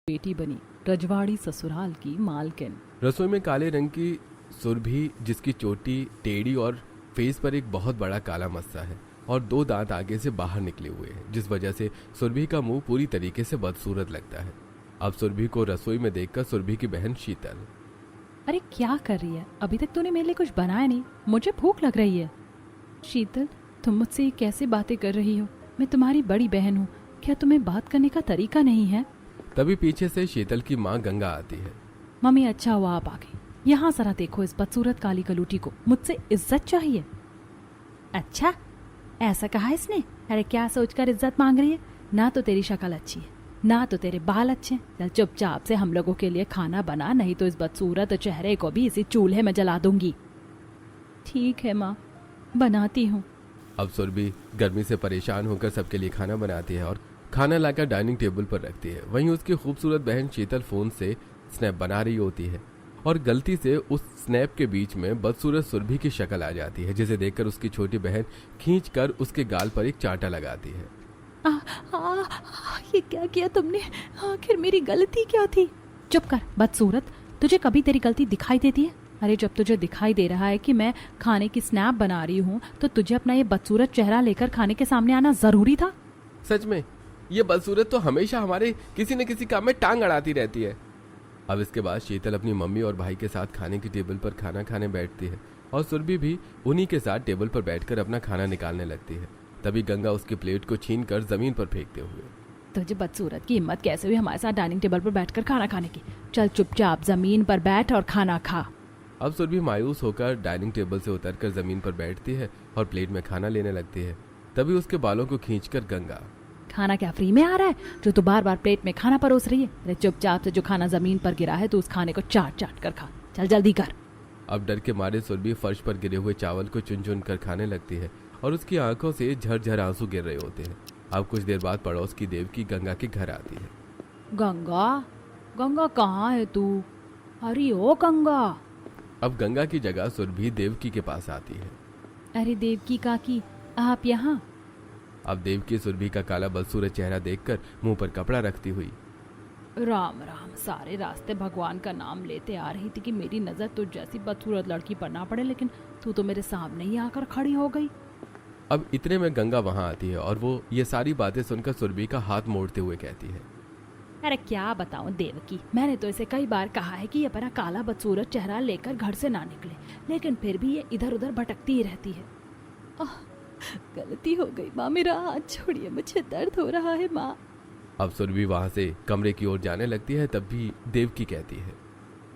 बेटी बनी रजवाड़ी ससुराल की मालकिन। रसोई में काले रंग की सुरभि, जिसकी चोटी टेढ़ी और फेस पर एक बहुत बड़ा काला मस्सा है और दो दांत आगे से बाहर निकले हुए हैं, जिस वजह से सुरभि का मुंह पूरी तरीके से बदसूरत लगता है। अब सुरभि को रसोई में देखकर सुरभि की बहन शीतल, अरे क्या कर रही है? अभी तक तूने मेरे लिए कुछ बनाया नहीं, मुझे भूख लग रही है। शीतल, तुम मुझसे कैसे बातें कर रही हो? मैं तुम्हारी बड़ी बहन हूँ, क्या तुम्हें बात करने का तरीका नहीं है? तभी पीछे से शीतल की माँ गंगा आती है। मम्मी, अच्छा हुआ आप आ गई। यहाँ जरा देखो इस बदसूरत काली कलूटी को, मुझसे इज्जत चाहिए। अच्छा, ऐसा कहा इसने? अरे क्या सोचकर इज्जत मांग रही है? ना तो तेरी शक्ल अच्छी है, ना तो तेरे बाल अच्छे हैं। चल चुपचाप से हम लोगों के लिए खाना बना, नहीं तो इस बदसूरत चेहरे को भी इसी चूल्हे में जला दूंगी। ठीक है माँ, बनाती हूँ। अब सुरभि गर्मी से परेशान होकर सबके लिए खाना बनाती है और खाना लाकर डाइनिंग टेबल पर रखती है। वहीं उसकी खूबसूरत बहन शीतल फोन से स्नैप बना रही होती है और गलती से उस स्नैप के बीच में बदसूरत सुरभि की शक्ल आ जाती है, जिसे देखकर उसकी छोटी बहन खींचकर उसके गाल पर एक चांटा लगाती है। ये क्या किया तुमने? आखिर मेरी गलती क्या थी? चुप कर बदसूरत, तुझे कभी तेरी गलती दिखाई देती है? अरे जब तुझे दिखाई दे रहा है कि मैं खाने की स्नैप बना रही हूँ, तो तुझे अपना ये बदसूरत चेहरा लेकर खाने के सामने आना जरूरी था। सच में ये बदसूरत तो हमेशा हमारे किसी न किसी काम में टांग अड़ाती रहती है। अब इसके बाद शीतल अपनी मम्मी और भाई के साथ खाने की टेबल पर खाना खाने बैठती है और सुरभि भी उन्हीं के साथ टेबल पर बैठकर अपना खाना निकालने लगती है। तभी गंगा उसकी प्लेट को छीनकर जमीन पर फेंकते हुए, तुझे बदसूरत की हिम्मत कैसे हुई हमारे साथ डाइनिंग टेबल पर बैठकर खाना खाने की? चल चुपचाप जमीन पर बैठ और खाना खा। अब सुरभि मायूस होकर डाइनिंग टेबल से उतरकर जमीन पर बैठती है और प्लेट में खाना लेने लगती है। तभी उसके बालों को खींचकर गंगा, खाना क्या फ्री में आ रहा है जो तू बार बार प्लेट में खाना परोस रही है? अरे चुपचाप से जो खाना जमीन पर गिरा है, तो उस खाने को चाट चाट कर खा। चल जल्दी कर। अब डर के मारे सुरभि फर्श पर गिरे हुए चावल को चुन चुन कर खाने लगती है और उसकी आंखों से झरझर आंसू गिर रहे होते हैं। अब कुछ देर बाद पड़ोस की देवकी गंगा के घर आती है। गंगा, गंगा कहाँ है तू? अरे ओ गंगा। अब गंगा की जगह सुरभि देवकी के पास आती है। अरे देवकी काकी, आप यहाँ? अब देवकी सुरभि का काला बदसूरत चेहरा देखकर मुंह पर कपड़ा रखती हुई, राम राम। सारे रास्ते भगवान का नाम लेते आ रही थी कि मेरी नजर तुझ जैसी बदसूरत लड़की पर ना पड़े, लेकिन तू तो मेरे सामने ही आकर खड़ी हो गई। अब इतने में गंगा वहां आती है और वो ये सारी बातें सुनकर सुरभि का हाथ मोड़ते हुए कहती है, अरे क्या बताऊं देवकी, मैंने तो इसे कई बार कहा है कि ये अपना काला बदसूरत चेहरा लेकर घर से ना निकले, लेकिन फिर भी ये इधर उधर भटकती ही रहती है। गलती हो गई माँ, मेरा हाथ छोड़िए, मुझे दर्द हो रहा है माँ। अब सुरभि वहां से कमरे की ओर जाने लगती है। तब भी देवकी कहती है,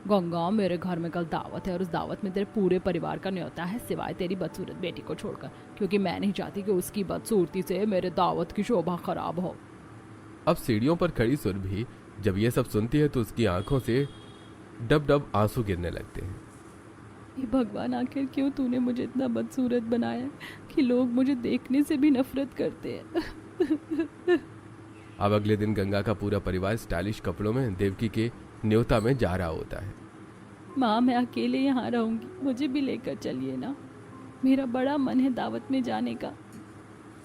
गंगा, मेरे घर में कल दावत है और उस दावत में तेरे पूरे परिवार का न्योता है, सिवाय तेरी बदसूरत बेटी को छोड़कर, क्योंकि मैं नहीं चाहती कि उसकी बदसूरती से मेरे दावत की शोभा खराब हो। अब सीढ़ियों पर खड़ी सुरभि जब ये सब सुनती है तो उसकी आंखों से डब डब आंसू गिरने लगते हैं। ये भगवान, आखिर क्यों तूने मुझे इतना बदसूरत बनाया कि लोग मुझे देखने से भी नफरत करते हैं। अब अगले दिन गंगा का पूरा परिवार स्टाइलिश कपड़ों में देवकी के न्योता में जा रहा होता है। माँ, मैं अकेले यहाँ रहूंगी, मुझे भी लेकर चलिए ना, मेरा बड़ा मन है दावत में जाने का।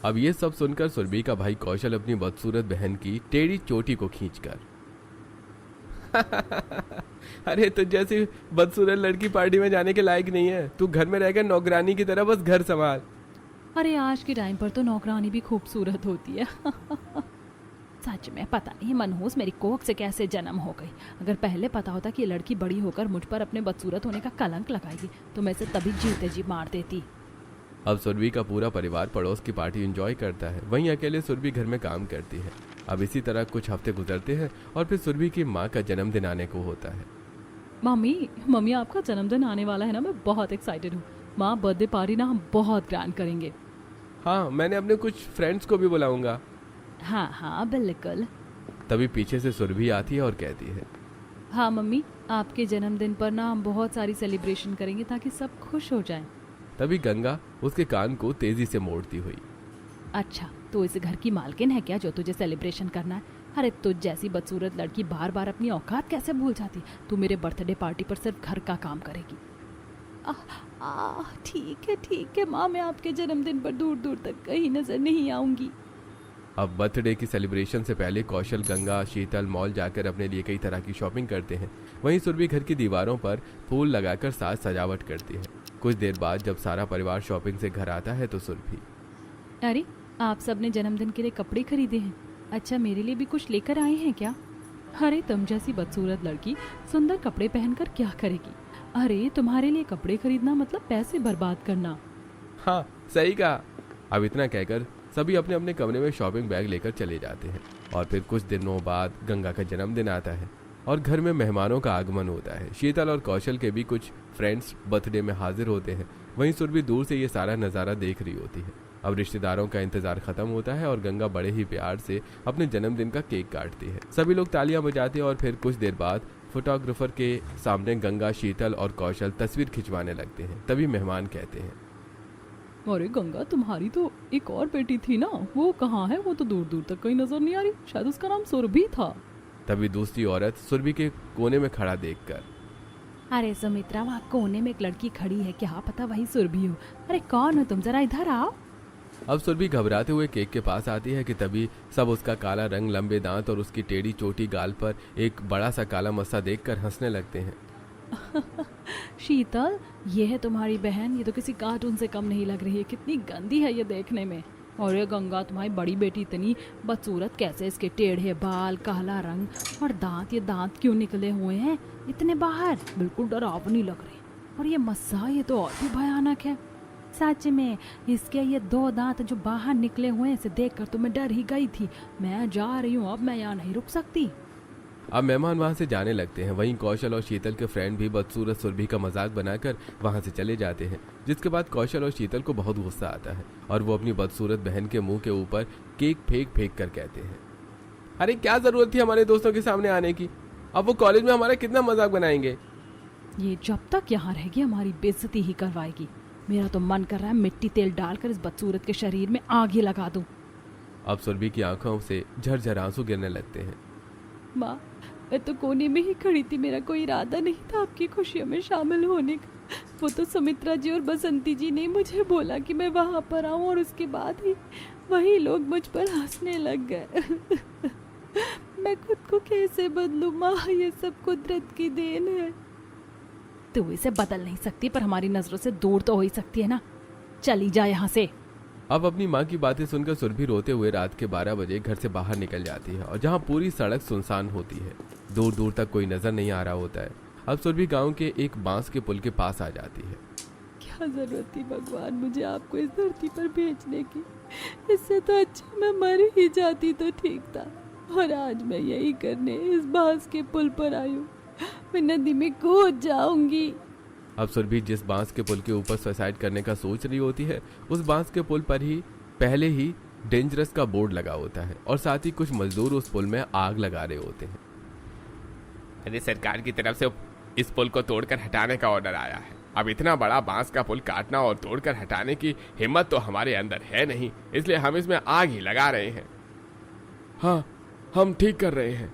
अब ये सब सुनकर सुरभि का भाई कौशल अपनी बदसूरत बहन की टेढ़ी चोटी को खींचकर अरे तुझ जैसी बदसूरत लड़की पार्टी में जाने के लायक नहीं है, तू घर में रहकर नौकरानी की तरह बस घर संभाल। अरे आज के टाइम पर तो नौकरानी भी खूबसूरत होती है। सच में पता नहीं मनहूस मेरी कोख से कैसे जन्म हो गई। अगर पहले पता होता कि ये लड़की बड़ी होकर मुझ पर अपने बदसूरत होने का कलंक लगाएगी, तो मैं इसे तभी जीते जी मार देती। अब सुरभि का पूरा परिवार पड़ोस की पार्टी एंजॉय करता है, वहीं अकेले सुरभि घर में काम करती है। अब इसी तरह कुछ हफ्ते गुजरते हैं और फिर सुरभि की माँ का जन्मदिन आने को होता है। मम्मी आपका जन्मदिन आने वाला है ना, मैं बहुत एक्साइटेड हूँ। माँ, बर्थडे पार्टी ना हम बहुत ग्रैंड करेंगे। हाँ, मैंने अपने कुछ फ्रेंड्स को भी बुलाऊंगा। हाँ बिल्कुल। तभी पीछे से सुरभि आती है और कहती है, हाँ मम्मी, आपके जन्मदिन पर ना हम बहुत सारी सेलिब्रेशन करेंगे ताकि सब खुश हो जाएं। तभी गंगा उसके कान को तेजी से मोड़ती हुई, अच्छा, तो इस घर की मालकिन है क्या जो तुझे सेलिब्रेशन करना है? अरे तुझ जैसी बदसूरत लड़की बार बार अपनी औकात कैसे भूल जाती? तू मेरे बर्थडे पार्टी पर सिर्फ घर का काम करेगी। ठीक है माँ, मैं आपके जन्मदिन पर दूर दूर तक कहीं नजर नहीं आऊंगी। अब बर्थडे की सेलिब्रेशन से पहले कौशल, गंगा, शीतल मॉल जाकर अपने लिए कई तरह की शॉपिंग करते हैं। वहीं सुरभि घर की दीवारों पर फूल लगाकर साज सजावट करती है। कुछ देर बाद जब सारा परिवार शॉपिंग से घर आता है तो सुरभि, अरे आप सबने जन्मदिन के लिए कपड़े खरीदे हैं? अच्छा, मेरे लिए भी कुछ लेकर आए हैं क्या? अरे तुम जैसी बदसूरत लड़की सुंदर कपड़े पहनकर क्या करेगी? अरे तुम्हारे लिए कपड़े खरीदना मतलब पैसे बर्बाद करना। हाँ सही कहा। अब इतना कहकर सभी अपने अपने कमरे में शॉपिंग बैग लेकर चले जाते हैं। और फिर कुछ दिनों बाद गंगा का जन्मदिन आता है और घर में मेहमानों का आगमन होता है। शीतल और कौशल के भी कुछ फ्रेंड्स बर्थडे में हाजिर होते हैं। वहीं सुरभि दूर से ये सारा नज़ारा देख रही होती है। अब रिश्तेदारों का इंतजार खत्म होता है और गंगा बड़े ही प्यार से अपने जन्मदिन का केक काटती है। सभी लोग तालियां बजाते हैं और फिर कुछ देर बाद फोटोग्राफर के सामने गंगा, शीतल और कौशल तस्वीर खिंचवाने लगते हैं। तभी मेहमान कहते हैं, अरे गंगा, तुम्हारी तो एक और बेटी थी ना, वो कहाँ है? वो तो दूर दूर तक कहीं नजर नहीं आ रही। शायद उसका नाम सुरभि था। तभी दूसरी औरत सुरभि के कोने में खड़ा देखकर, अरे सुमित्रा, वहाँ कोने में एक लड़की खड़ी है, क्या पता वही सुरभि हो। अरे कौन हो तुम? जरा इधर आओ। अब सुरभि घबराते हुए केक के पास आती है कि तभी सब उसका काला रंग, लंबे दांत और उसकी टेढ़ी चोटी गाल पर एक बड़ा सा काला मस्सा देखकर हंसने लगते हैं। शीतल, ये है तुम्हारी बहन। ये तो किसी कार्टून से कम नहीं लग रही है। कितनी गंदी है ये देखने में। और ये गंगा, तुम्हारी बड़ी बेटी इतनी बदसूरत कैसे? इसके टेढ़े बाल, काला रंग और दांत, ये दांत क्यों निकले हुए हैं इतने बाहर? बिल्कुल डरावनी लग रही। और ये मस्सा, ये तो और भी भयानक है। सच में इसके ये 2 दांत जो बाहर निकले हुए हैं, इसे देखकर तो मैं डर ही गई थी। मैं जा रही हूँ, अब मैं यहाँ नहीं रुक सकती। अब मेहमान वहां से जाने लगते हैं। वहीं कौशल और शीतल के फ्रेंड भी बदसूरत सुरभि का मजाक बनाकर वहां से चले जाते हैं। जिसके बाद कौशल और शीतल को बहुत गुस्सा आता है और वो अपनी बदसूरत बहन के मुंह के ऊपर केक फेंक फेंक कर कहते हैं, अरे क्या जरूरत थी हमारे दोस्तों के सामने आने की? अब वो कॉलेज में हमारा कितना मजाक बनाएंगे। ये जब तक यहाँ रहेगी हमारी बेइज्जती ही करवाएगी। मेरा तो मन कर रहा है मिट्टी तेल डालकर इस बदसूरत के शरीर में आग ही लगा दूं। अब सुरभि की आंखों से झरझर आंसू गिरने लगते हैं। माँ, मैं तो कोने में ही खड़ी थी। मेरा कोई इरादा नहीं था आपकी खुशियों में शामिल होने का। वो तो सुमित्रा जी और बसंती जी ने मुझे बोला कि मैं वहाँ पर आऊँ, और उसके बाद ही वही लोग मुझ पर हंसने लग गए। मैं खुद को कैसे बदलूं माँ? ये सब कुदरत की देन है। तू इसे बदल नहीं सकती, पर हमारी नजरों से दूर तो हो ही सकती है ना। चली जा यहाँ से। अब अपनी माँ की बातें सुनकर सुरभि रोते हुए रात के 12 बजे घर से बाहर निकल जाती है और जहाँ पूरी सड़क सुनसान होती है, दूर दूर तक कोई नजर नहीं आ रहा होता है। अब सुरभि गांव के एक बांस के पुल के पास आ जाती है। क्या जरूरत थी भगवान मुझे आपको इस धरती पर भेजने की? इससे तो अच्छा मैं मर ही जाती तो ठीक था। और आज मैं यही करने इस बांस के पुल पर आई हूँ। मैं नदी में कूद जाऊंगी। अब सुरभि जिस बांस के पुल के ऊपर सुसाइड करने का सोच रही होती है, उस बांस के पुल पर ही पहले ही डेंजरस का बोर्ड लगा होता है और साथ ही कुछ मजदूर उस पुल में आग लगा रहे होते हैं। अरे सरकार की तरफ से इस पुल को तोड़कर हटाने का ऑर्डर आया है। अब इतना बड़ा बांस का पुल काटना और तोड़कर हटाने की हिम्मत तो हमारे अंदर है नहीं, इसलिए हम इसमें आग ही लगा रहे हैं। हाँ, हम ठीक कर रहे हैं।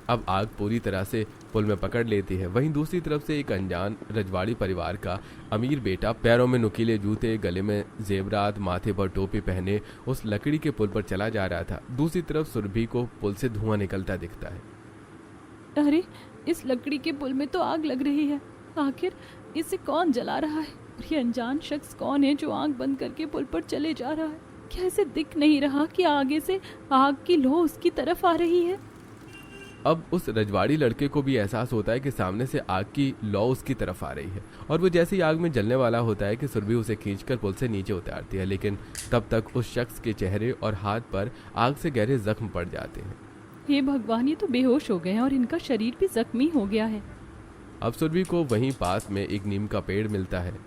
अब आग पूरी तरह से पुल में पकड़ लेती है। वहीं दूसरी तरफ से एक अनजान रजवाड़ी परिवार का अमीर बेटा पैरों में नुकीले जूते, गले में जेवरात, माथे पर टोपी पहने उस लकड़ी के पुल पर चला जा रहा था। दूसरी तरफ सुरभि को पुल से धुआं निकलता दिखता है। अरे इस लकड़ी के पुल में तो आग लग रही है। आखिर इसे कौन जला रहा है? और ये अनजान शख्स कौन है जो आंख बंद करके पुल पर चले जा रहा है? क्या इसे दिख नहीं रहा कि आगे से आग की लौ उसकी तरफ आ रही है? अब उस रजवाड़ी लड़के को भी एहसास होता है कि सामने से आग की लौ उसकी तरफ आ रही है और वो जैसे ही आग में जलने वाला होता है कि सुरभि उसे खींचकर पुल से नीचे उतारती है। लेकिन तब तक उस शख्स के चेहरे और हाथ पर आग से गहरे जख्म पड़ जाते हैं। हे भगवान, ये तो बेहोश हो गए हैं और इनका शरीर भी जख्मी हो गया है। अब सुरभि को वहीं पास में एक नीम का पेड़ मिलता है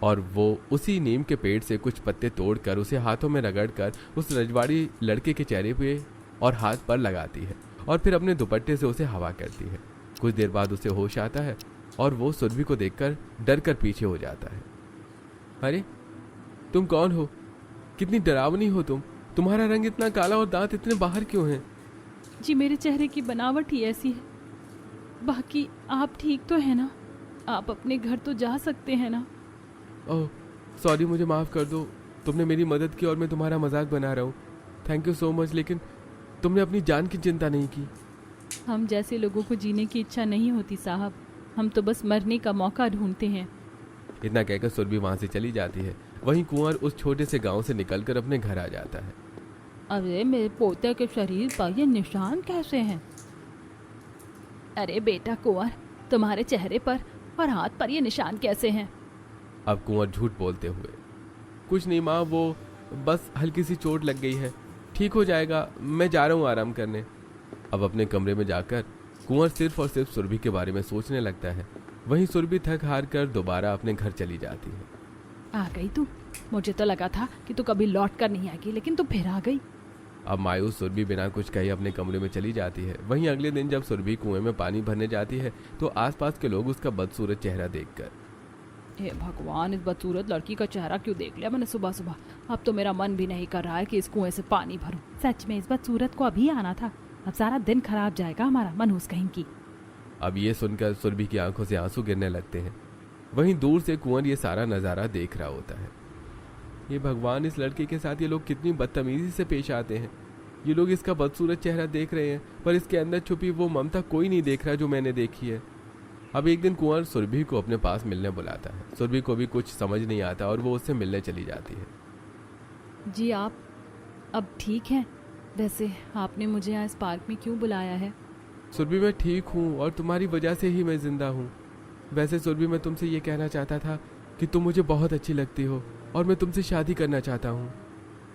और वो उसी नीम के पेड़ से कुछ पत्ते तोड़कर उसे हाथों में रगड़कर उस रजवाड़ी लड़के के चेहरे पे और हाथ पर लगाती है और फिर अपने दुपट्टे से उसे हवा करती है। कुछ देर बाद उसे होश आता है और वो सुरभि को देखकर डर कर पीछे हो जाता है। अरे तुम कौन हो? कितनी डरावनी हो तुम? तुम्हारा रंग इतना काला और दांत इतने बाहर क्यों हैं? जी मेरे चेहरे की बनावट ही ऐसी है। बाकी आप ठीक तो है ना? आप अपने घर तो जा सकते हैं ना? ओह सॉरी, मुझे माफ़ कर दो। तुमने मेरी मदद की और मैं तुम्हारा मजाक बना रहा हूँ। थैंक यू सो मच, लेकिन तुमने अपनी जान की चिंता नहीं की। हम जैसे लोगों को जीने की इच्छा नहीं होती साहब, हम तो बस मरने का मौका ढूंढते हैं। इतना कहकर सुरभि वहां से चली जाती है। वहीं कुंवर उस छोटे से गांव से निकलकर अपने घर आ जाता है। अरे मेरे पोते के शरीर पर ये निशान कैसे हैं? अरे बेटा कुंवर, तुम्हारे चेहरे पर और हाथ पर ये निशान कैसे हैं? अब कुंवर झूठ बोलते हुए, कुछ नहीं माँ, वो बस हल्की सी चोट लग गई है, ठीक हो जाएगा, मैं जा रहा हूँ आराम करने। अब अपने कमरे में जाकर कुंवर सिर्फ और सिर्फ सुरभि के बारे में सोचने लगता है। वहीं सुरभि थक हार कर दोबारा अपने घर चली जाती है। आ गई तू? मुझे तो लगा था कि तू कभी लौट कर नहीं आएगी, लेकिन तू फिर आ गई। अब मायूस सुरभि बिना कुछ कहे अपने कमरे में चली जाती है। वहीं अगले दिन जब सुरभि कुएं में पानी भरने जाती है तो आसपास के लोग उसका बदसूरत चेहरा देखकर, हे भगवान, इस बदसूरत लड़की का चेहरा क्यों देख लिया मैंने सुबह सुबह। अब तो मेरा मन भी नहीं कर रहा है कि इस कुएं से पानी भरूं। सच में इस बदसूरत को अभी आना था, अब सारा दिन खराब जाएगा हमारा, मनहूस कहीं की। अब ये सुनकर सुरभि की आंखों से आंसू गिरने लगते हैं। वहीं दूर से कुंवर ये सारा नजारा देख रहा होता है। ये भगवान, इस लड़के के साथ ये लोग कितनी बदतमीजी से पेश आते हैं। ये लोग इसका बदसूरत चेहरा देख रहे हैं, पर इसके अंदर छुपी वो ममता कोई नहीं देख रहा जो मैंने देखी है। अब एक दिन कुंवर सुरभि को अपने पास मिलने बुलाता है। सुरभि को भी कुछ समझ नहीं आता और वो उससे मिलने चली जाती है। जी आप अब ठीक हैं? वैसे आपने मुझे यहाँ इस पार्क में क्यों बुलाया है? सुरभि, मैं ठीक हूँ और तुम्हारी वजह से ही मैं जिंदा हूँ। वैसे सुरभि, मैं तुमसे ये कहना चाहता था कि तुम मुझे बहुत अच्छी लगती हो और मैं तुमसे शादी करना चाहता हूँ।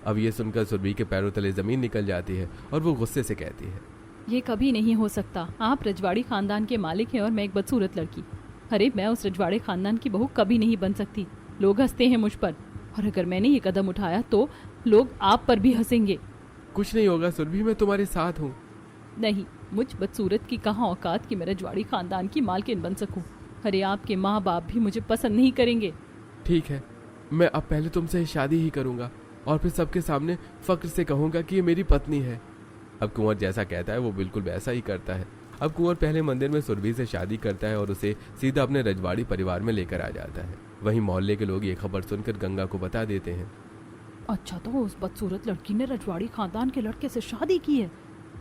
अब ये सुनकर सुरभि के पैरों तले जमीन निकल जाती है और वो गुस्से से कहती है, ये कभी नहीं हो सकता। आप रजवाड़ी खानदान के मालिक हैं और मैं एक बदसूरत लड़की। अरे मैं उस रजवाड़े खानदान की बहू कभी नहीं बन सकती। लोग हंसते हैं मुझ पर, और अगर मैंने ये कदम उठाया तो लोग आप पर भी हंसेंगे। कुछ नहीं होगा सुरभि, मैं तुम्हारे साथ हूँ। नहीं, मुझ बदसूरत की कहाँ औकात कि मैं रजवाड़ी खानदान की मालकिन बन सकूं। अरे आपके माँ बाप भी मुझे पसंद नहीं करेंगे। ठीक है, मैं अब पहले तुमसे शादी ही करूंगा और फिर सबके सामने फक्र से कहूंगा कि ये मेरी पत्नी है। अब कुंवर जैसा कहता है वो बिल्कुल वैसा ही करता है। अब कुंवर पहले मंदिर में सुरभि से शादी करता है और उसे सीधा अपने रजवाड़ी परिवार में लेकर आ जाता है। वहीं मोहल्ले के लोग ये खबर सुनकर गंगा को बता देते हैं। अच्छा, तो उस बदसूरत लड़की ने रजवाड़ी खानदान के लड़के से शादी की है।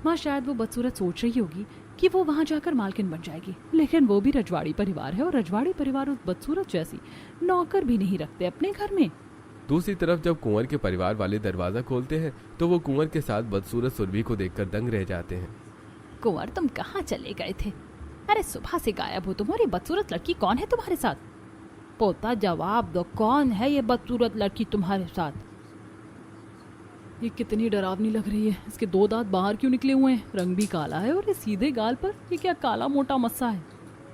माँ शायद वो बदसूरत सोच रही होगी कि वो वहाँ जाकर मालकिन बन जाएगी, लेकिन वो भी रजवाड़ी परिवार है और रजवाड़ी परिवार उस बदसूरत जैसी नौकर भी नहीं रखते अपने घर में। दूसरी तरफ जब कुंवर के परिवार वाले दरवाजा खोलते हैं तो वो कुंवर के साथ बदसूरत सुरभि को देखकर दंग रह जाते हैं। कुंवर, तुम कहाँ चले गए थे? अरे सुबह से गायब हो तुम, और ये बदसूरत लड़की कौन है तुम्हारे साथ? पोता जवाब दो, कौन है ये बदसूरत लड़की तुम्हारे साथ? ये कितनी डरावनी लग रही है। इसके 2 दांत बाहर क्यों निकले हुए हैं? रंग भी काला है और ये सीधे गाल पर ये क्या काला मोटा मस्सा है?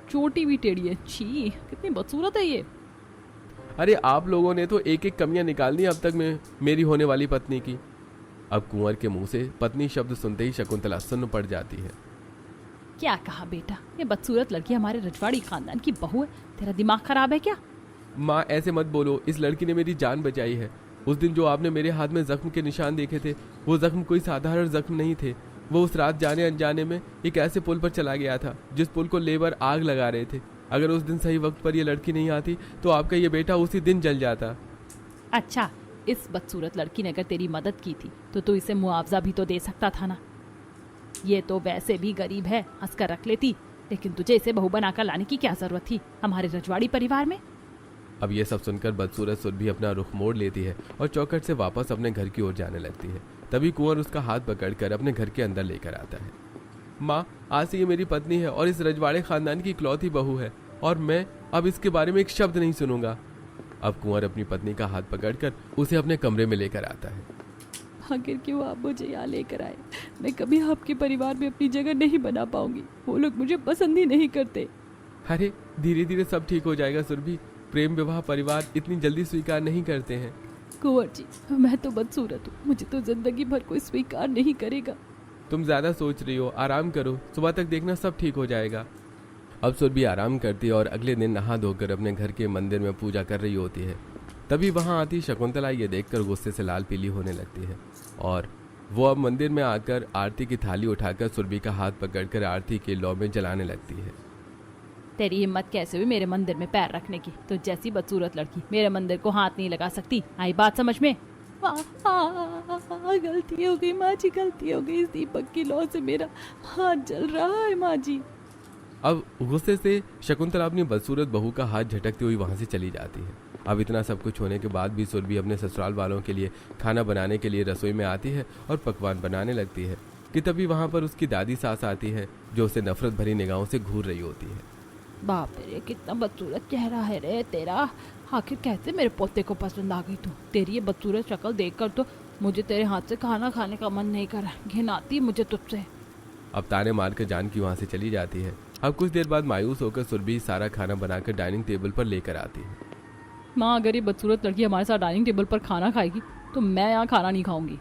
चोटी भी टेढ़ी है। छी, कितनी बदसूरत है ये। अरे आप लोगों ने तो एक एक कमियां निकाल दी अब तक में मेरी होने वाली पत्नी की। अब कुंवर के मुंह से पत्नी शब्द सुनते ही शकुंतला सुन्न पड़ जाती है। क्या कहा बेटा? ये बदसूरत लड़की हमारे रजवाड़ी खानदान की बहू है। तेरा दिमाग खराब है क्या? माँ ऐसे मत बोलो, इस लड़की ने मेरी जान बचाई है। उस दिन जो आपने मेरे हाथ में जख्म के निशान देखे थे, वो जख्म कोई साधारण जख्म नहीं थे। वो उस रात जाने अनजाने में एक ऐसे पुल पर चला गया था जिस पुल को लेबर आग लगा रहे थे। अगर उस दिन सही वक्त पर ये लड़की नहीं आती तो आपका ये बेटा उसी दिन जल जाता। अच्छा, इस बदसूरत लड़की ने अगर तेरी मदद की थी तो तू इसे मुआवजा भी तो दे सकता था ना। ये तो वैसे भी गरीब है, हंसकर रख लेती, लेकिन तुझे इसे बहू बनाकर लाने की क्या जरूरत थी हमारे रजवाड़ी परिवार में? अब ये सब सुनकर बदसूरत सुरभि अपना रुख मोड़ लेती है और चौखट से वापस अपने घर की ओर जाने लगती है। तभी कुंवर उसका हाथ पकड़कर अपने घर के अंदर लेकर आता है। माँ, आज से ये मेरी पत्नी है और इस रजवाड़े खानदान की इकलौती बहू है और मैं अब इसके बारे में एक शब्द नहीं सुनूंगा। अब कुंवर अपनी पत्नी का हाथ पकड़कर उसे अपने कमरे में लेकर आता है। आखिर क्यों आप मुझे यहाँ लेकर आए? मैं कभी आपके परिवार में अपनी जगह नहीं बना पाऊंगी। वो लोग मुझे पसंद ही नहीं करते। अरे धीरे धीरे सब ठीक हो जाएगा सुरभि। प्रेम विवाह परिवार इतनी जल्दी स्वीकार नहीं करते हैं। कुंवर जी, मैं तो बदसूरत हूँ, मुझे तो जिंदगी भर कोई स्वीकार नहीं करेगा। तुम ज्यादा सोच रही हो, आराम करो, सुबह तक देखना सब ठीक हो जाएगा। अब सुरभि आराम करती है और अगले दिन नहा धोकर अपने घर के मंदिर में पूजा कर रही होती है। तभी वहां आती शकुंतला ये देखकर गुस्से से लाल पीली होने लगती है और वो अब मंदिर में आकर आरती की थाली उठाकर सुरभि का हाथ पकड़कर आरती के लौ में जलाने लगती है। तेरी हिम्मत कैसे हुई मेरे मंदिर में पैर रखने की? तो जैसी बदसूरत लड़की मेरे मंदिर को हाथ नहीं लगा सकती। आई बात समझ में? गलती हो गई माँ जी, गलती हो गई। इस दीपक की लौ से मेरा हाथ जल रहा है माँ जी। अब गुस्से से शकुंतला अपनी बदसूरत बहू का हाथ झटकती हुई वहां से चली जाती है। अब इतना सब कुछ होने के बाद भी सुरभि अपने ससुराल वालों के लिए खाना बनाने के लिए रसोई में आती है और पकवान बनाने लगती है कि तभी वहां पर उसकी दादी सास आती है, जो उसे नफरत भरी निगाहों से घूर रही होती है। बाप रे, कितना बदसूरत चेहरा है रे तेरा। आखिर कैसे मेरे पोते को पसंद आ गई तू। तेरी ये बदसूरत शक्ल देखकर तो मुझे तेरे हाथ से खाना खाने का मन नहीं कर रहा। घिन आती मुझे तुझसे। अब ताने मारकर जानकी वहां से चली जाती है। अब कुछ देर बाद मायूस होकर सुरभि सारा खाना बनाकर डाइनिंग टेबल पर लेकर आती है। माँ, अगर ये बदसूरत लड़की हमारे साथ डाइनिंग टेबल पर खाना खाएगी तो मैं यहाँ खाना नहीं खाऊंगी।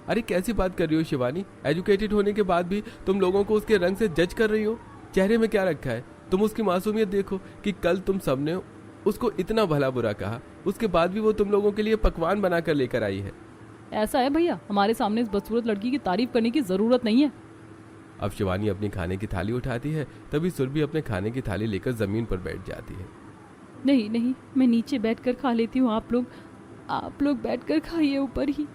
अरे कैसी बात कर रही हो शिवानी? एजुकेटेड होने के बाद भी तुम लोगों को उसके रंग से जज कर रही हो। चेहरे में क्या रखा है? तुम उसकी मासूमियत देखो कि कल तुम सबने उसको इतना भला बुरा कहा, उसके बाद भी वो तुम लोगों के लिए पकवान बनाकर लेकर आई है। ऐसा है भैया, हमारे सामने इस बदसूरत लड़की की तारीफ करने की जरूरत नहीं है। अब शिवानी अपनी खाने की थाली उठाती है, तभी सुरभि अपने खाने की थाली लेकर जमीन पर बैठ जाती है। नहीं नहीं, मैं नीचे बैठकर खा लेती हूँ। आप लोग बैठकर खाइए ऊपर ही।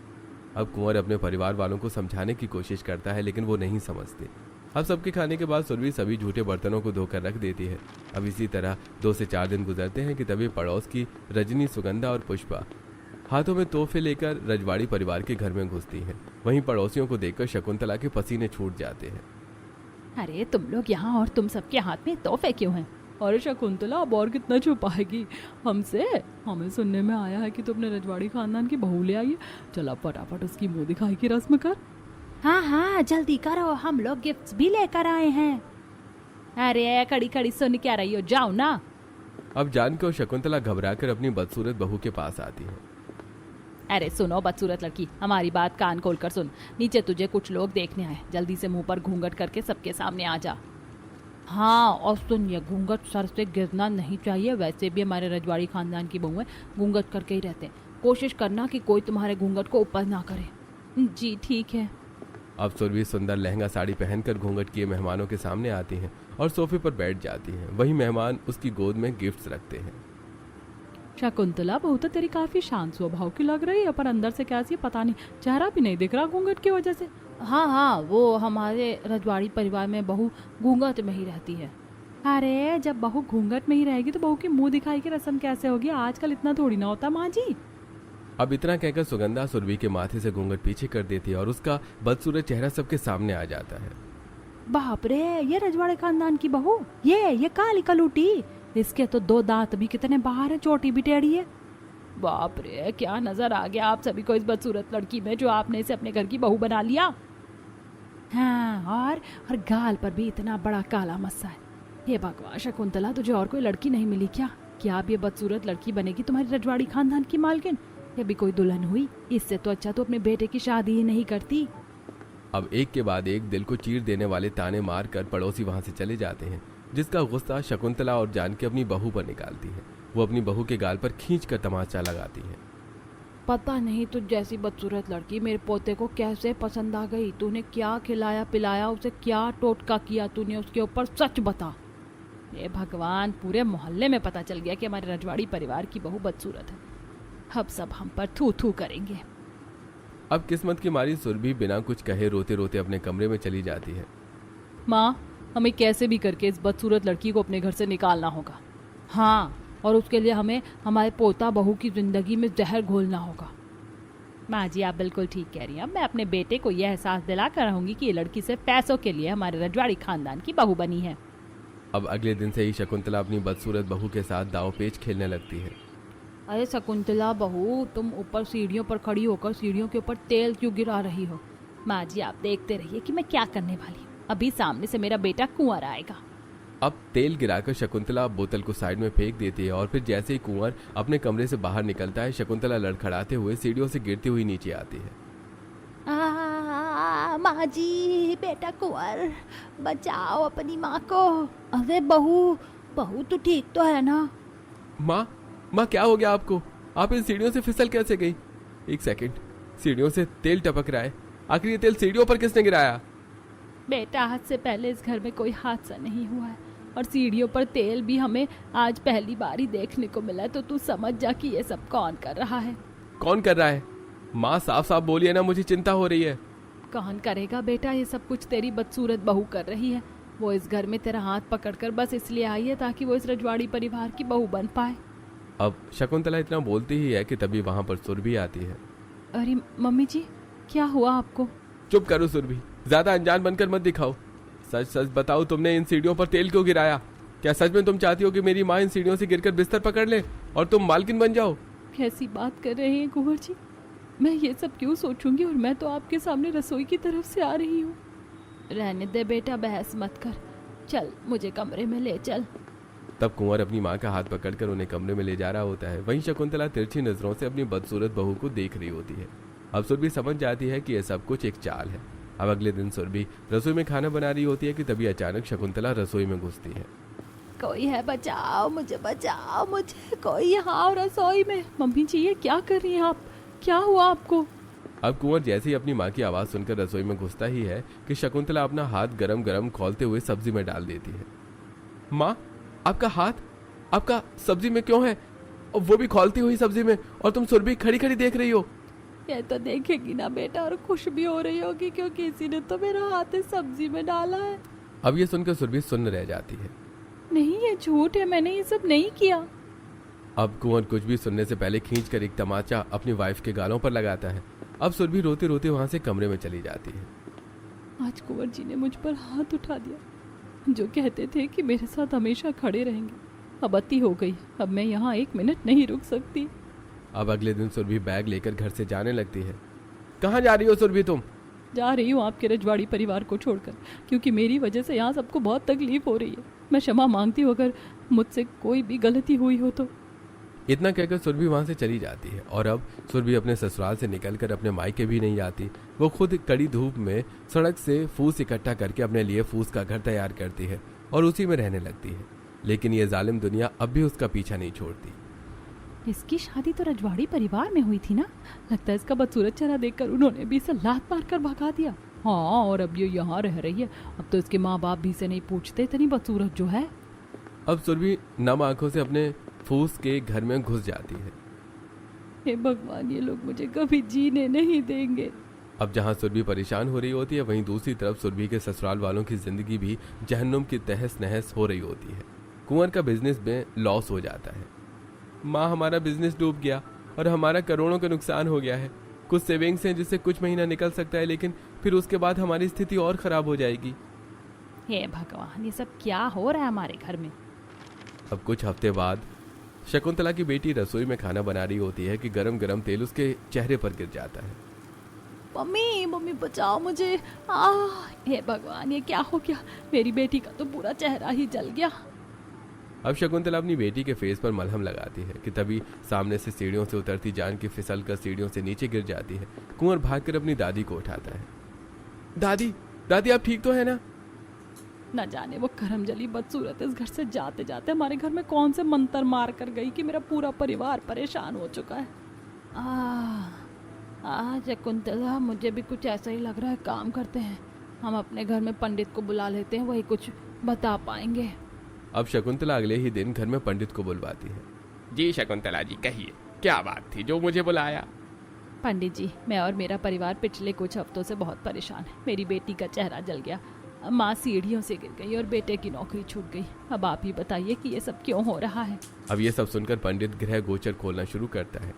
अब कुंवर अपने परिवार वालों को समझाने की कोशिश करता है, लेकिन वो नहीं समझते। अब सबके खाने के बाद सुरभि सभी झूठे बर्तनों को धोकर रख देती है। अब इसी तरह 2 से 4 दिन गुजरते हैं कि तभी पड़ोस की रजनी, सुगंधा और पुष्पा हाथों में तोहफे लेकर रजवाड़ी परिवार के घर में घुसती हैं। वहीं पड़ोसियों को देखकर शकुंतला के पसीने छूट जाते हैं। अरे तुम लोग यहाँ और तुम सबके हाथ में तोहफे क्यों हैं? अरे शकुंतला, अब और कितना छुपाएगी हमसे? हमें सुनने में आया है कि तुमने रजवाड़ी खानदान की बहू ले आई है। चला फटाफट उसकी मुंह दिखाई की रस्म कर। हाँ हाँ जल्दी करो, हम लोग गिफ्ट्स भी लेकर आए हैं। अरे कड़ी कड़ी सुन क्या रही हो, जाओ ना। अब जानकी और शकुंतला घबराकर अपनी बदसूरत बहू के पास आती है। अरे सुनो बदसूरत लड़की, हमारी बात कान खोलकर सुन। नीचे तुझे कुछ लोग देखने आए, जल्दी से मुंह पर घूंघट करके सबके सामने आ जा। हाँ, और सुन, ये घूंघट सर से गिरना नहीं चाहिए। वैसे भी हमारे रजवाड़ी खानदान की बहू है, घूंघट करके ही रहते हैं। कोशिश करना कि कोई तुम्हारे घूंघट को ऊपर ना करे। जी ठीक है। अब सुरभि सुंदर लहंगा साड़ी पहनकर घूंघट किए मेहमानों के सामने आती हैं और सोफे पर बैठ जाती हैं। वही मेहमान उसकी गोद में गिफ्ट्स रखते हैं। शकुंतला, बहू तो तेरी काफी शांत स्वभाव की लग रही है, पर अंदर से कैसी पता नहीं, चेहरा भी नहीं दिख रहा घूंघट की वजह से। हाँ हाँ, वो हमारे रजवाड़ी परिवार में बहू घूंघट में ही रहती है। अरे जब बहू घूंघट में ही रहेगी तो बहू की मुंह दिखाई की रस्म कैसे होगी? आजकल इतना थोड़ी ना होता माँ जी। अब इतना कहकर सुगंधा सुरभि के माथे से घूंघट पीछे कर देती है और उसका बदसूरत चेहरा सबके सामने आ जाता है। बाप रे, ये रजवाड़े खानदान की बहू, ये काली कलूटी। इसके तो 2 दांत भी कितने बाहर है, चोटी भी टेढ़ी है। बाप रे, क्या नजर आ गया आप सभी को इस बदसूरत लड़की में, जो आपने इसे अपने घर की बहू बना लिया। हाँ, और गाल पर भी इतना बड़ा काला मस्सा है। हे भगवान, शकुंतला तुझे और कोई लड़की नहीं मिली क्या? क्या अब ये बदसूरत लड़की बनेगी तुम्हारी रजवाड़ी खानदान की मालकिन? ये भी कोई दुल्हन हुई? इससे तो अच्छा तो अपने बेटे की शादी ही नहीं करती। अब एक के बाद एक दिल को चीर देने वाले ताने मार कर पड़ोसी वहां से चले जाते हैं, जिसका गुस्सा शकुंतला और जानकी अपनी बहू पर निकालती है। वो अपनी बहू के गाल पर खींचकर तमाचा लगाती है। पता नहीं तुझ जैसी बदसूरत लड़की मेरे पोते को कैसे पसंद आ गई। तूने क्या खिलाया पिलाया उसे, क्या टोटका किया तूने उसके ऊपर, सच बता। ये भगवान, पूरे मोहल्ले में पता चल गया कि हमारे रजवाड़ी परिवार की बहू बदसूरत है। अब सब हम पर थू थू करेंगे। अब किस्मत की मारी सुरभि बिना कुछ कहे रोते रोते अपने कमरे में चली जाती है। माँ, हमें कैसे भी करके इस बदसूरत लड़की को अपने घर से निकालना होगा। हाँ, और उसके लिए हमें हमारे पोता बहू की जिंदगी में जहर घोलना होगा। माँ जी, आप बिल्कुल ठीक कह रही हैं। मैं अपने बेटे को यह एहसास दिला कर रहूंगी कि ये लड़की सिर्फ पैसों के लिए हमारे रजवाड़ी खानदान की बहू बनी है। अब अगले दिन से ही शकुंतला अपनी बदसूरत बहू के साथ दाव पेच खेलने लगती है। अरे शकुंतला बहू, तुम ऊपर सीढ़ियों पर खड़ी होकर सीढ़ियों के ऊपर तेल क्यों गिरा रही हो? माँ जी, आप देखते रहिए कि मैं क्या करने वाली हूँ। अभी सामने से मेरा बेटा कुंवर आएगा। अब तेल गिराकर शकुंतला बोतल को साइड में फेंक देती है और फिर जैसे ही कुंवर अपने कमरे से बाहर निकलता है, शकुंतला लड़खड़ाते हुए सीढ़ियों से गिरती हुई नीचे आती है। माँ जी, बेटा कुंवर, बचाओ अपनी माँ को। अरे बहू तू ठीक तो है ना? माँ क्या हो गया आपको? आप इन सीढ़ियों से फिसल कैसे गई? एक सेकंड, सीढ़ियों से तेल टपक रहा है। आखिर ये तेल सीढ़ियों पर किसने गिराया? बेटा, आज से पहले इस घर में कोई हादसा नहीं हुआ है और सीढ़ियों पर तेल भी हमें आज पहली बार ही देखने को मिला है, तो तू समझ जा कि ये सब कौन कर रहा है। कौन कर रहा है? माँ साफ साफ बोलिए ना, मुझे चिंता हो रही है। कौन करेगा बेटा, ये सब कुछ तेरी बदसूरत बहू कर रही है। वो इस घर में तेरा हाथ पकड़कर बस इसलिए आई है ताकि वो इस रजवाड़ी परिवार की बहू बन पाए। अब शकुंतला इतना बोलती ही है कि तभी वहां पर सुरभि आती है। अरे मम्मी जी, क्या हुआ आपको? चुप करो सुरभि, ज्यादा अनजान बनकर मत दिखाओ। सच सच बताओ, तुमने इन सीढ़ियों पर तेल क्यों गिराया? क्या सच में तुम चाहती हो कि मेरी माँ इन सीढ़ियों से गिरकर बिस्तर पकड़ ले और तुम मालकिन बन जाओ? कैसी बात कर रहे हैं कुंवर जी, मैं ये सब क्यों सोचूंगी, और मैं तो आपके सामने रसोई की तरफ से आ रही हूँ। रहने दे बेटा, बहस मत कर, चल मुझे कमरे में ले चल। तब कुंवर अपनी माँ का हाथ पकड़कर उन्हें कमरे में ले जा रहा होता है। वहीं शकुंतला तिरछी नजरों से अपनी बदसूरत बहू को देख रही होती है। अब सुरभि समझ जाती है कि यह सब कुछ एक चाल है। अब अगले दिन सुरभि रसोई में खाना बना रही होती है कि तभी अचानक शकुंतला रसोई में घुसती है। कोई है, बचाओ मुझे, बचाओ मुझे, कोई यहाँ रसोई में। मम्मी जी ये क्या कर रही हैं आप, क्या हुआ आपको? अब कुंवर जैसे ही अपनी माँ की आवाज सुनकर रसोई में घुसता ही है कि शकुंतला अपना हाथ गरम गरम खोलते हुए सब्जी में डाल देती है। माँ, आपका हाथ आपका सब्जी में क्यों है, और वो भी खोलती हुई सब्जी में, और तुम सुरभि खड़ी खड़ी देख रही हो? ये तो देखेगी ना बेटा, और खुश भी हो रही होगी क्योंकि किसी ने तो मेरा हाथ इस सब्जी में डाला है। अब ये सुनकर सुरभि सुन्न रह जाती है। नहीं, ये झूठ है, मैंने ये सब नहीं किया। अब कुंवर कुछ भी सुनने से पहले खींचकर एक तमाचा अपनी वाइफ के गालों पर लगाता है। अब सुरभि रोते रोते वहां से कमरे में चली जाती है। आज कुंवर जी ने मुझ पर हाथ उठा दिया, जो कहते थे कि मेरे साथ हमेशा खड़े रहेंगे। अब अति हो गई, अब मैं यहाँ 1 मिनट नहीं रुक सकती। अब अगले दिन सुरभि बैग लेकर घर से जाने लगती है। कहाँ जा रही हो सुरभि तुम? जा रही हूँ आपके रजवाड़ी परिवार को छोड़कर, क्योंकि मेरी वजह से यहाँ सबको बहुत तकलीफ हो रही है। मैं क्षमा मांगती हूँ अगर मुझसे कोई भी गलती हुई हो तो। इतना कहकर सुरभि वहां से चली जाती है। और अब सुरभि अपने ससुराल से निकलकर अपने मायके भी नहीं आती। वो खुद कड़ी धूप में सड़क से फूस इकट्ठा करके अपने लिए फूस का घर तैयार करती है और उसी में रहने लगती है। लेकिन ये जालिम दुनिया अब भी उसका पीछा नहीं छोड़ती। इसकी शादी तो रजवाड़ी परिवार में हुई थी ना, लगता है इसका बदसूरत चेहरा देखकर उन्होंने भी इसे लात मार कर भगा दिया। हाँ, और अब ये यहाँ रह रही है। अब तो इसके माँ बाप भी इसे नहीं पूछते, इतनी बदसूरत जो है। अब सुरभि नम आंखों से अपने फूस के घर में घुस जाती है। हे भगवान, ये लोग मुझे कभी जीने नहीं देंगे। अब जहां सुरभि परेशान हो रही होती है, वहीं दूसरी तरफ सुरभि के ससुराल वालों की जिंदगी भी जहन्नुम की तहस नहस हो रही होती है। कुंवर का बिजनेस में लॉस हो जाता है। माँ, हमारा बिजनेस डूब गया और हमारा करोड़ों का नुकसान हो गया है। कुछ सेविंग्स हैं जिससे कुछ महीना निकल सकता है, लेकिन फिर उसके बाद हमारी स्थिति और खराब हो जाएगी। हे भगवान, ये सब क्या हो रहा है हमारे घर में? अब कुछ हफ्ते बाद शकुंतला की बेटी रसोई में खाना बना रही होती है कि गरम गरम तेल उसके चेहरे पर गिर जाता है। मम्मी, मम्मी बचाओ मुझे। हे भगवान, ये क्या हो गया? मेरी बेटी का तो पूरा चेहरा ही जल गया। अब शकुंतला अपनी बेटी के फेस पर मलहम लगाती है कि तभी सामने से सीढ़ियों से उतरती जानकी फिसल कर सीढ़ियों से नीचे गिर जाती है। कुंवर भागकर अपनी दादी को उठाता है। दादी, दादी आप ठीक तो है ना? न जाने वो करमजली बदसूरत इस घर से जाते जाते हमारे घर में कौन से मंत्र मार कर गई कि मेरा पूरा परिवार परेशान हो चुका है। शकुंतला, मुझे भी कुछ ऐसा ही लग रहा है। काम करते हैं, हम अपने घर में पंडित को बुला लेते हैं, वही कुछ बता पाएंगे। अब शकुंतला अगले ही दिन घर में पंडित को बुलवाती है। जी शकुंतला जी, कहिए क्या बात थी जो मुझे बुलाया? पंडित जी, मैं और मेरा परिवार पिछले कुछ हफ्तों से बहुत परेशान है। मेरी बेटी का चेहरा जल गया, माँ सीढ़ियों से गिर गई और बेटे की नौकरी छूट गई। अब आप ही बताइए कि ये सब क्यों हो रहा है? अब ये सब सुनकर पंडित गृह गोचर खोलना शुरू करता है।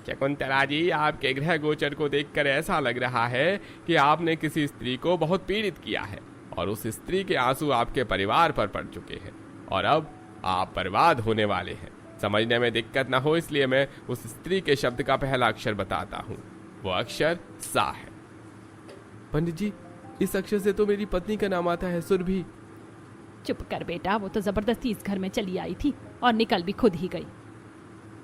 शकुंतला जी, आपके गृह गोचर को देखकर ऐसा लग रहा है कि आपने किसी स्त्री को बहुत पीड़ित किया है और उस स्त्री के आंसू आपके परिवार पर पड़ चुके हैं और अब आप बर्बाद होने वाले हैं। समझने में दिक्कत ना हो इसलिए मैं उस स्त्री के शब्द का पहला अक्षर बताता हूँ। वो अक्षर सा है। पंडित जी, इस अक्षर से तो मेरी पत्नी का नाम आता है, सुरभि। चुप कर बेटा, वो तो जबरदस्ती इस घर में चली आई थी और निकल भी खुद ही गई।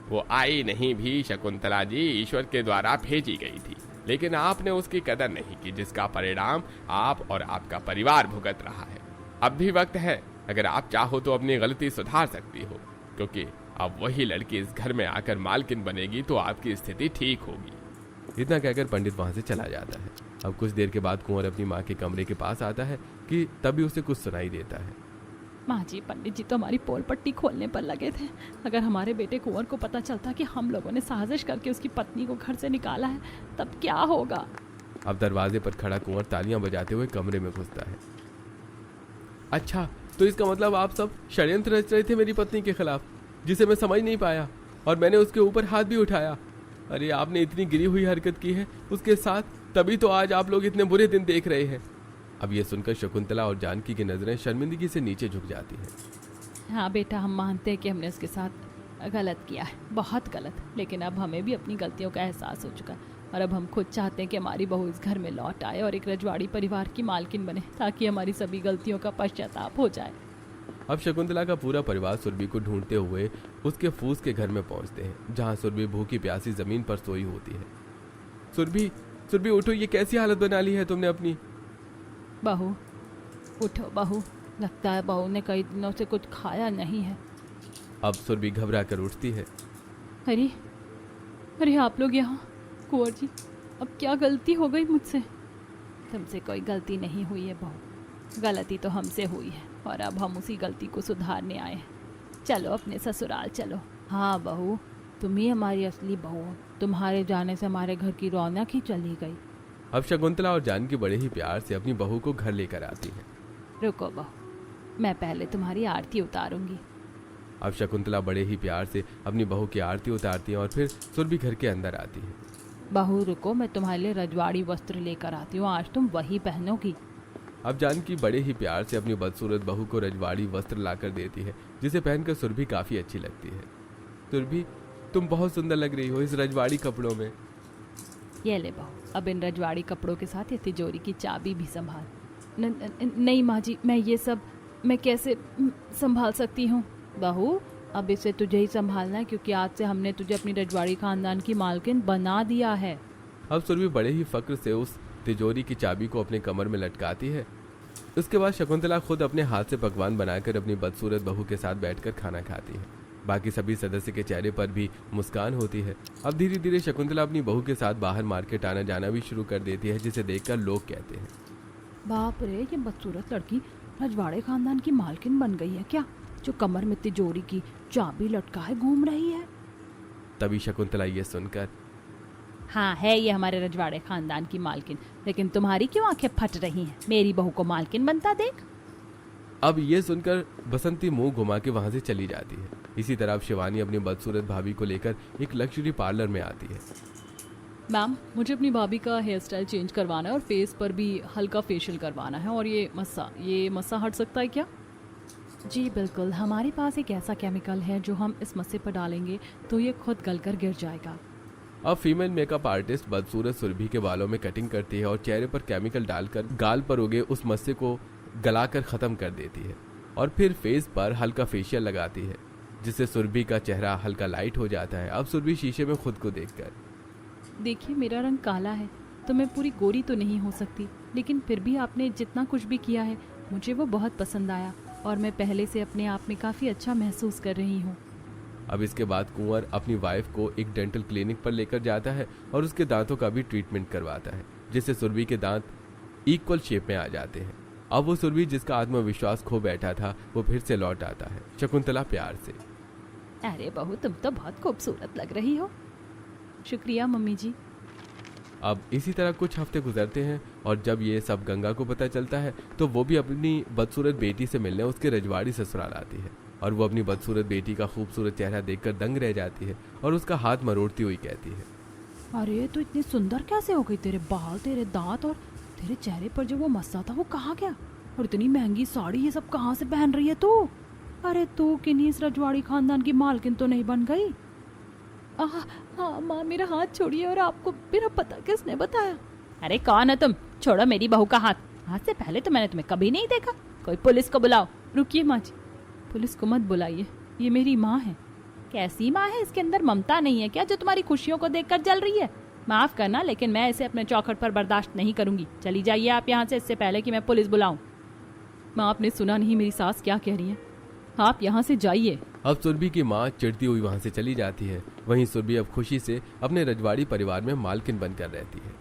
वो आई नहीं भी शकुंतला जी, ईश्वर के द्वारा भेजी गई थी, लेकिन आपने उसकी कदर नहीं की, जिसका परिणाम आप और आपका परिवार भुगत रहा है। अब भी वक्त है, अगर आप चाहो तो अपनी गलती सुधार सकती हो, क्योंकि अब वही लड़की इस घर में आकर मालकिन बनेगी तो आपकी स्थिति ठीक होगी। इतना कहकर पंडित वहां से चला जाता है। अब कुछ देर के बाद कुंवर अपनी माँ के कमरे के पास आता है कि तभी उसे कुछ सुनाई देता है। माँ जी, पंडित जी तो हमारी पोल पट्टी खोलने पर लगे थे। अगर हमारे बेटे कुंवर को पता चलता कि हम लोगों ने साजिश करके उसकी पत्नी को घर से निकाला है, तब क्या होगा। अब दरवाजे पर खड़ा कुंवर तालियां बजाते हुए कमरे में घुसता है। अच्छा, तो इसका मतलब आप सब षड्यंत्र रच रहे थे मेरी पत्नी के खिलाफ, जिसे मैं समझ नहीं पाया, और मैंने उसके ऊपर हाथ भी उठाया। अरे आपने इतनी गिरी हुई हरकत की है उसके साथ, तभी तो आज आप लोग इतने बुरे दिन देख रहे हैं। अब ये सुनकर शकुंतला और जानकी की नजरें शर्मिंदगी से नीचे झुक जाती हैं। हाँ बेटा, हम मानते हैं कि हमने उसके साथ गलत किया है, बहुत गलत, लेकिन अब हमें भी अपनी गलतियों का एहसास हो चुका है और अब हम खुद चाहते हैं कि हमारी बहू इस घर में लौट आए और एक रजवाड़ी परिवार की मालकिन बने, ताकि हमारी सभी गलतियों का पश्चाताप हो जाए। अब शकुंतला का पूरा परिवार सुरभि को ढूंढते हुए उसके फूस के घर में पहुंचते हैं, जहां सुरभि भूखी प्यासी जमीन पर सोई होती है। सुरभि, सुरभि उठो, ये कैसी हालत बना ली है तुमने अपनी। बहू उठो बहू, लगता है बहू ने कई दिनों से कुछ खाया नहीं है। अब सुरभि घबरा कर उठती है। अरे अरे, आप लोग यहाँ। कुंवर जी, अब क्या गलती हो गई मुझसे। तुमसे कोई गलती नहीं हुई है बहू, गलती तो हमसे हुई है और अब हम उसी गलती को सुधारने आए हैं। चलो अपने ससुराल चलो। हाँ बहू, तुम ही हमारी असली बहू हो, तुम्हारे जाने से हमारे घर की रौनक ही चली गई। अब शकुंतला और जानकी बड़े ही प्यार से अपनी बहू को घर लेकर आती है। रुको बहू, मैं पहले तुम्हारी आरती उतारूंगी। अब शकुंतला बड़े ही प्यार से अपनी बहू की आरती उतारती है और फिर सुरभि घर के अंदर आती है। बहू रुको, मैं तुम्हारे लिए रजवाड़ी वस्त्र लेकर आती हूँ, आज तुम वही पहनोगी। अब जानकी बड़े ही प्यार से अपनी बदसूरत बहू को रजवाड़ी वस्त्र लाकर देती है, जिसे पहनकर सुरभि काफी अच्छी लगती है। सुरभि, तुम बहुत सुंदर लग रही हो इस रजवाड़ी कपड़ों में। ये ले बहू, अब इन रजवाड़ी कपड़ों के साथ ये तिजोरी की चाबी भी संभाल। नहीं माँ जी, मैं ये सब मैं कैसे संभाल सकती हूँ। बहू, अब इसे तुझे ही संभालना है, क्योंकि आज से हमने तुझे अपनी रजवाड़ी खानदान की मालकिन बना दिया है। अब सुरभि बड़े ही फक्र से उस तिजोरी की चाबी को अपने कमर में लटकाती है। उसके बाद शकुंतला खुद अपने हाथ से पकवान बनाकर अपनी बदसूरत बहू के साथ बैठकर खाना खाती है। बाकी सभी सदस्य के चेहरे पर भी मुस्कान होती है। अब धीरे धीरे शकुंतला अपनी बहू के साथ बाहर मार्केट आना जाना भी शुरू कर देती है, जिसे देखकर लोग कहते हैं, बाप रे, ये बदसूरत लड़की रजवाड़े खानदान की मालकिन बन गई है क्या, जो कमर में तिजोरी की चाबी लटकाए घूम रही है। तभी शकुंतला ये सुनकर, हाँ है ये हमारे रजवाड़े खानदान की मालकिन, लेकिन तुम्हारी क्यों आंखें फट रही हैं, मेरी बहू को मालकिन बनता देख। अब ये सुनकर बसंती मुंह घुमा के वहां से चली जाती है। इसी तरह अब शिवानी अपनी बदसूरत भाभी को लेकर एक लग्जरी पार्लर में आती है। मैम, मुझे अपनी भाभी का हेयर स्टाइल चेंज करवाना है और फेस पर भी हल्का फेशियल करवाना है, और ये मस्सा हट सकता है क्या। जी बिल्कुल, हमारे पास एक ऐसा केमिकल है जो हम इस मस्से पर डालेंगे तो ये खुद गलकर गिर जाएगा। अब फीमेल मेकअप आर्टिस्ट बदसूरत सुरभि के बालों में कटिंग करती है और चेहरे पर केमिकल डालकर गाल पर उगे उस मस्से को गलाकर खत्म कर देती है, और फिर फेस पर हल्का फेशियल लगाती है, जिससे सुरभि का चेहरा हल्का लाइट हो जाता है। अब सुरभि शीशे में खुद को देखकर, देखिए मेरा रंग काला है तो मैं पूरी गोरी तो नहीं हो सकती, लेकिन फिर भी आपने जितना कुछ भी किया है मुझे वो बहुत पसंद आया और मैं पहले से अपने आप में काफ़ी अच्छा महसूस कर रही हूँ। अब इसके बाद कुंवर अपनी वाइफ को एक डेंटल क्लिनिक पर लेकर जाता है और उसके दांतों का भी ट्रीटमेंट करवाता है, जिससे सुरभि के दांत इक्वल शेप में आ जाते हैं। अब वो सुरभि जिसका आत्मविश्वास खो बैठा था वो फिर से लौट आता है। शकुंतला प्यार से, अरे बहू, तुम तो बहुत खूबसूरत लग रही हो। शुक्रिया मम्मी जी। अब इसी तरह कुछ हफ्ते गुजरते हैं और जब ये सब गंगा को पता चलता है तो वो भी अपनी बदसूरत बेटी से मिलने उसके रजवाड़ी ससुराल आती है, और वो अपनी बदसूरत बेटी का खूबसूरत चेहरा देखकर दंग रह जाती है और उसका हाथ मरोड़ती हुई कहती है, अरे तो इतनी सुंदर कैसे हो गई, तेरे बाल, तेरे दांत और तेरे चेहरे पर जो वो मस्सा था वो कहाँ गया, और इतनी महंगी साड़ी ये सब कहाँ से पहन रही है तू। अरे तू किन्हीं इस रजवाड़ी खानदान की मालकिन तो नहीं बन गई। हाँ माँ, मेरा हाथ छोड़िए, और आपको मेरा पता किसने बताया। अरे कौन है तुम, छोड़ो मेरी बहू का हाथ। आज से पहले तो मैंने तुम्हें कभी नहीं देखा, कोई पुलिस को बुलाओ। रुकिए माँ जी, पुलिस को मत बुलाइए, ये मेरी माँ है। कैसी माँ है, इसके अंदर ममता नहीं है क्या जो तुम्हारी खुशियों को देखकर जल रही है। माफ करना, लेकिन मैं इसे अपने चौखट पर बर्दाश्त नहीं करूंगी। चली जाइए आप यहाँ से, इससे पहले कि मैं पुलिस बुलाऊं। माँ, आपने सुना नहीं मेरी सास क्या कह रही है, आप यहाँ से जाइए। अब सुरभि की माँ चिढ़ती हुई वहां से चली जाती है। वहीं सुरभि अब खुशी से अपने रजवाड़ी परिवार में मालकिन बनकर रहती है।